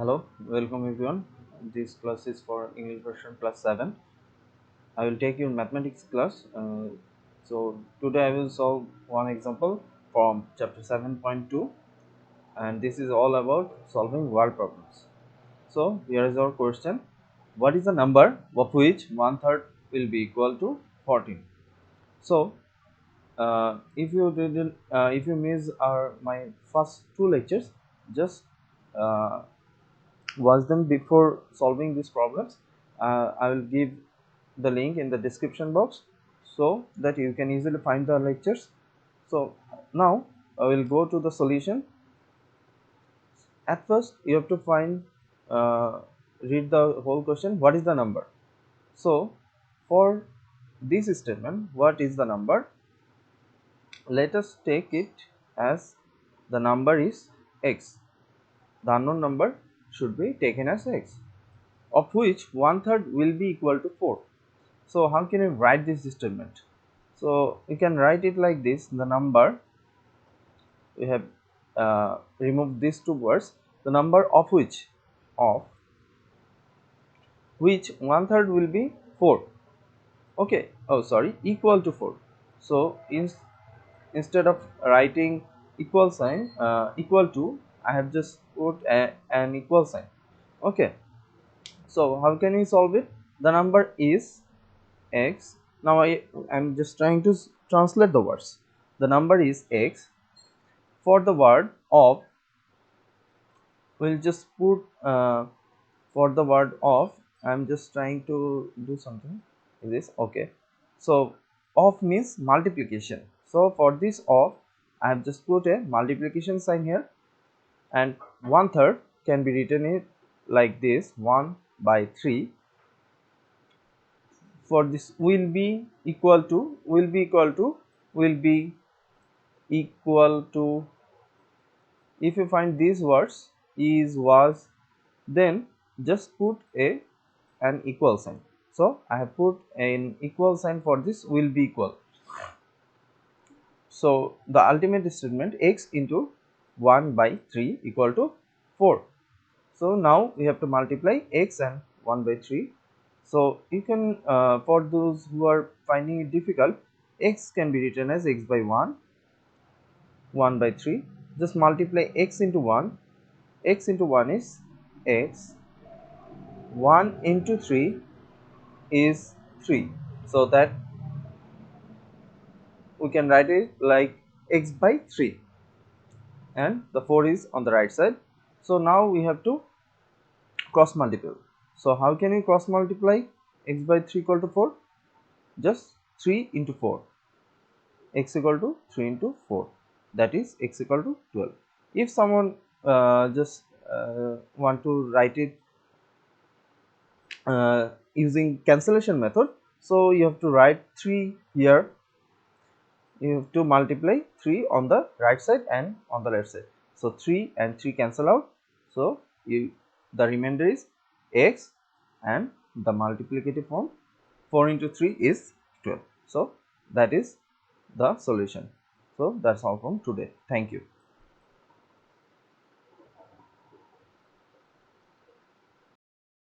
Hello, welcome everyone. This class is for English version plus 7. I will take your mathematics class. So today I will solve one example from chapter 7.2, and this is all about solving word problems. So here is our question. What is the number of which one third will be equal to 14? So if you miss my first two lectures, just uh, watch them before solving these problems. I will give the link in the description box so that you can easily find the lectures. So now I will go to the solution. At first you have to read the whole question. What is the number? So for this statement, what is the number? Let us take it as the number is x. The unknown number should be taken as x, of which one third will be equal to 4. So how can you write this statement? So you can write it like this: the number, we have removed these two words, the number of which one third will be 4. Okay, oh sorry, equal to 4. So instead of writing equal sign, equal to, I have just put an equal sign. Okay, so how can we solve it? The number is x. Now I am just trying to translate the words. The number is x. For the word of, we'll just put for the word of, I'm just trying to do something in this. Okay, so of means multiplication. So for this of, I have just put a multiplication sign here, and one third can be written it like this: 1 by 3. For this will be equal to, will be equal to, if you find these words is, was, then just put an equal sign. So I have put an equal sign for this will be equal. So the ultimate statement, x into 1 by 3 equal to 4. So now we have to multiply x and 1 by 3. So you can, for those who are finding it difficult, x can be written as x by 1, 1 by 3. Just multiply x into 1. X into 1 is x. 1 into 3 is 3. So that we can write it like x by 3, and the 4 is on the right side. So now we have to cross multiply. So how can we cross multiply x by 3 equal to 4? Just 3 into 4, x equal to 3 into 4, that is x equal to 12. If someone just want to write it using cancellation method, so you have to write 3 here. You have to multiply 3 on the right side and on the left side. So 3 and 3 cancel out. So the remainder is x, and the multiplicative form 4 into 3 is 12. So that is the solution. So that's all from today. Thank you.